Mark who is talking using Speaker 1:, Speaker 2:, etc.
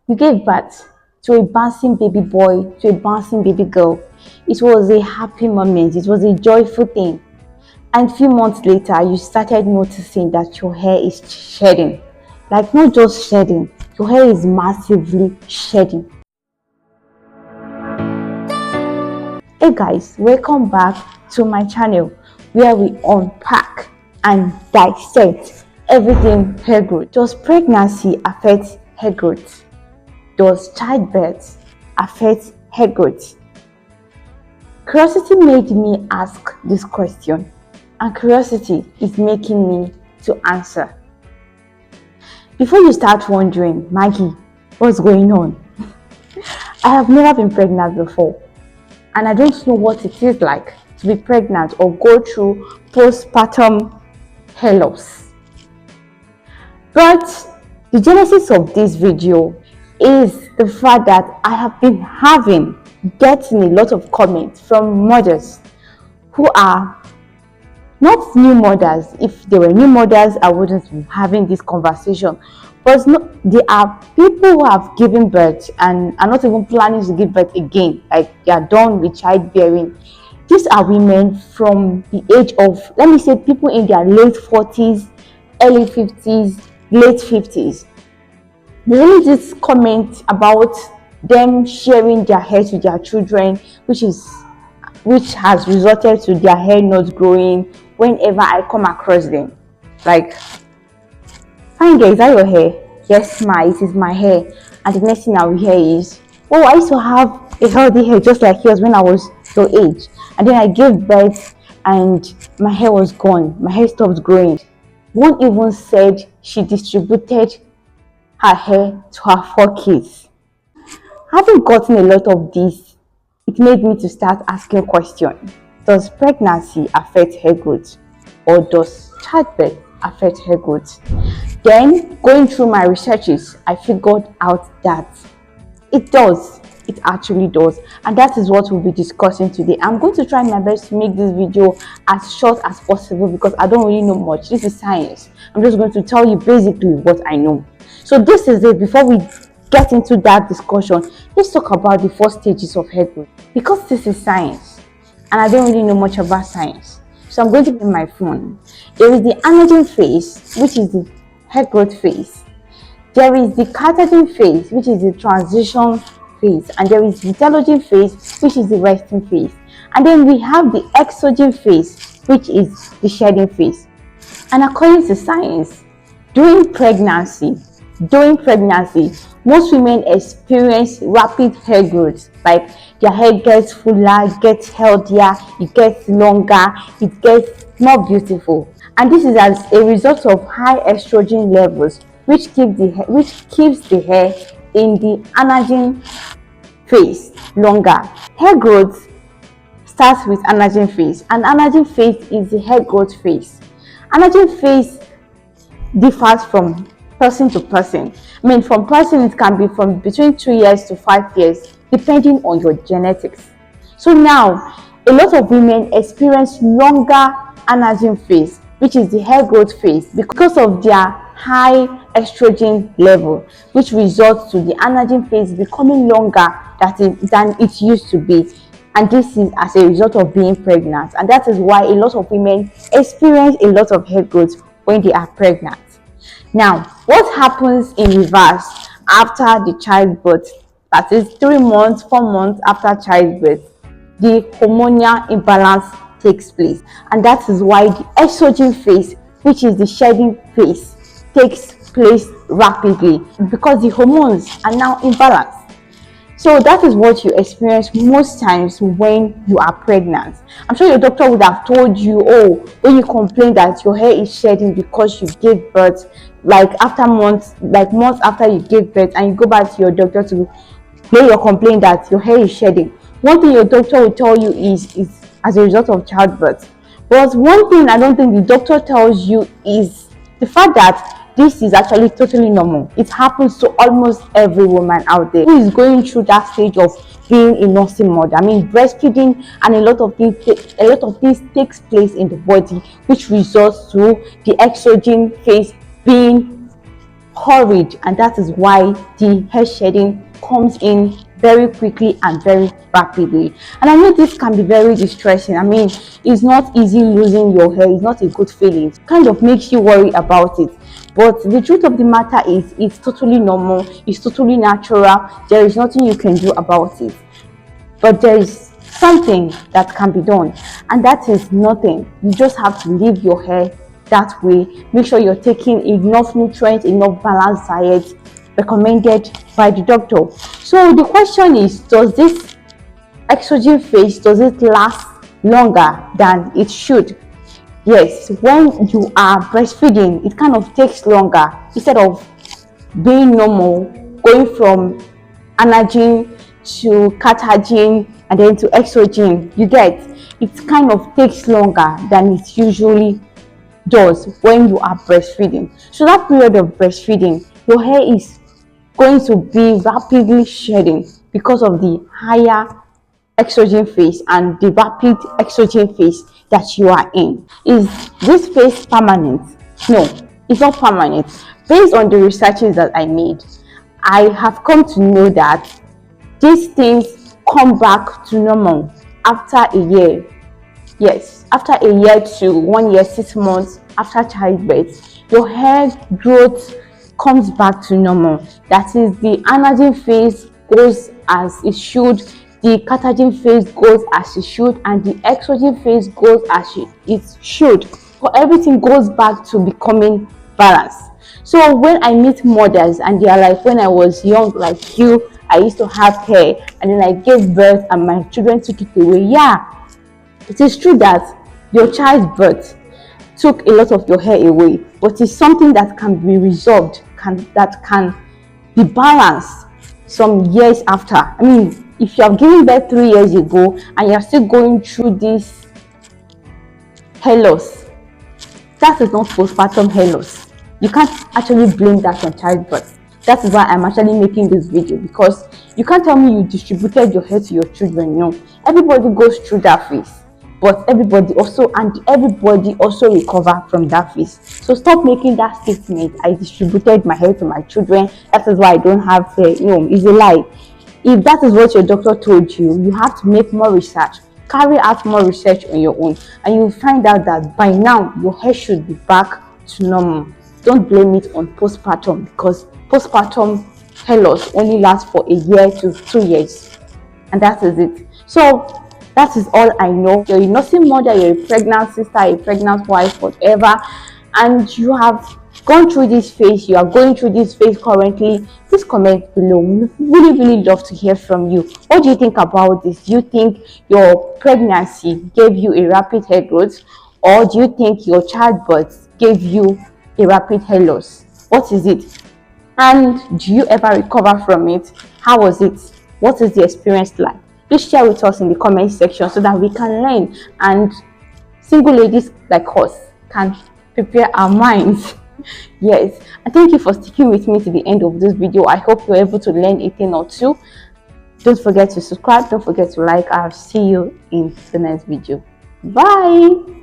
Speaker 1: You gave birth to a bouncing baby boy, to a bouncing baby girl. It was a happy moment. It was a joyful thing. And a few months later, you started noticing that your hair is shedding. Like, not just shedding, your hair is massively shedding. Hey guys, welcome back to my channel where we unpack and dissect everything hair growth. Does pregnancy affect hair growth? Does childbirth affect hair growth? Curiosity made me ask this question, and curiosity is making me to answer. Before you start wondering, Maggie, what's going on? I have never been pregnant before, and I don't know what it is like to be pregnant or go through postpartum hair loss. But the genesis of this video is the fact that I have been getting a lot of comments from mothers who are not new mothers. If they were new mothers, I wouldn't be having this conversation. But no, there are people who have given birth and are not even planning to give birth again, like they are done with childbearing. These are women from the age of, let me say, people in their late 40s, early 50s, late 50s. There's only this comment about them sharing their hair to their children, which has resulted to their hair not growing whenever I come across them. Like, fine girl, is that your hair? Yes ma, it is my hair. And the next thing I will hear is, oh, I used to have a healthy hair just like yours when I was your age, and then I gave birth and my hair was gone, my hair stopped growing. One even said she distributed her hair to her 4 kids. Having gotten a lot of this, it made me to start asking questions. Does pregnancy affect hair growth, or does childbirth affect hair growth? Then, going through my researches, I figured out that it does. It actually does, and that is what we'll be discussing today. I'm going to try my best to make this video as short as possible because I don't really know much. This is science. I'm just going to tell you basically what I know. So this is it. Before we get into that discussion, let's talk about the 4 stages of hair growth, because this is science and I don't really know much about science. So I'm going to get my phone. There is the anagen phase, which is the hair growth phase. There is the catagen phase, which is the transition phase, and there is the telogen phase, which is the resting phase, and then we have the exogen phase, which is the shedding phase. And according to science, during pregnancy, most women experience rapid hair growth. Like, their hair gets fuller, gets healthier, it gets longer, it gets more beautiful. And this is as a result of high estrogen levels, which keeps the hair in the anagen phase longer. Hair growth starts with anagen phase, and anagen phase is the hair growth phase. Anagen phase differs from person to person. I mean, from person it can be from between 2 years to 5 years, depending on your genetics. So now, a lot of women experience longer anagen phase, which is the hair growth phase, because of their high estrogen level, which results to the anagen phase becoming longer than it used to be. And this is as a result of being pregnant, and that is why a lot of women experience a lot of hair growth when they are pregnant. Now, what happens in reverse after the childbirth? That is 3 months, 4 months after childbirth, the hormonal imbalance takes place, and that is why the estrogen phase, which is the shedding phase, takes place rapidly, because the hormones are now imbalanced. So that is what you experience most times when you are pregnant. I'm sure your doctor would have told you, oh, when you complain that your hair is shedding because you gave birth, like months after you gave birth, and you go back to your doctor to lay your complaint that your hair is shedding, one thing your doctor will tell you is as a result of childbirth. But one thing I don't think the doctor tells you is the fact that this is actually totally normal. It happens to almost every woman out there who is going through that stage of being a nursing mother. I mean, breastfeeding, and a lot of things takes place in the body, which results to the estrogen phase being hurried, and that is why the hair shedding comes in very quickly and very rapidly. And I know this can be very distressing. I mean, it's not easy losing your hair. It's not a good feeling. It kind of makes you worry about it. But the truth of the matter is, it's totally normal. It's totally natural. There is nothing you can do about it. But there is something that can be done, and that is nothing. You just have to leave your hair that way. Make sure you're taking enough nutrients, enough balanced diet recommended by the doctor. So the question is, does this estrogen phase, does it last longer than it should? Yes, when you are breastfeeding, it kind of takes longer. Instead of being normal, going from anagen to catagen and then to estrogen, you get, it kind of takes longer than it usually does when you are breastfeeding. So that period of breastfeeding, your hair is going to be rapidly shedding because of the higher estrogen phase and the rapid estrogen phase that you are in. Is this phase permanent? No, it's not permanent. Based on the researches that I made, I have come to know that these things come back to normal after a year. Yes, after a year to 1 year, 6 months after childbirth, your hair growth comes back to normal. That is, the anagen phase goes as it should, the catagen phase goes as it should, and the estrogen phase goes as it should. So everything goes back to becoming balanced. So when I meet mothers and they are like, when I was young like you, I used to have hair and then I gave birth and my children took it away. Yeah, it is true that your childbirth took a lot of your hair away, but it's something that can be resolved, that can be balanced some years after. I mean, if you have given birth 3 years ago and you're still going through this hair loss, that is not postpartum hair loss. You can't actually blame that on childbirth. That is why I'm actually making this video, because you can't tell me you distributed your hair to your children. No, everybody goes through that phase, but everybody also recover from that phase. So stop making that statement, I distributed my hair to my children, that is why I don't have hair. No, it's a lie. If that is what your doctor told you, you have to make more research, carry out more research on your own, and you'll find out that by now your hair should be back to normal. Don't blame it on postpartum, because postpartum hair loss only lasts for a year to 2 years, and that is it. So that is all I know. You're a nursing mother, you're a pregnant sister, a pregnant wife, whatever, and you have gone through this phase, you are going through this phase currently. Please comment below. We really love to hear from you. What do you think about this? Do you think your pregnancy gave you a rapid hair growth, or do you think your childbirth gave you a rapid hair loss? What is it? And do you ever recover from it? How was it? What is the experience like? Please share with us in the comment section so that we can learn, and single ladies like us can prepare our minds. Yes, and thank you for sticking with me to the end of this video. I hope you're able to learn a thing or two. Don't forget to subscribe, don't forget to like. I'll see you in the next video. Bye.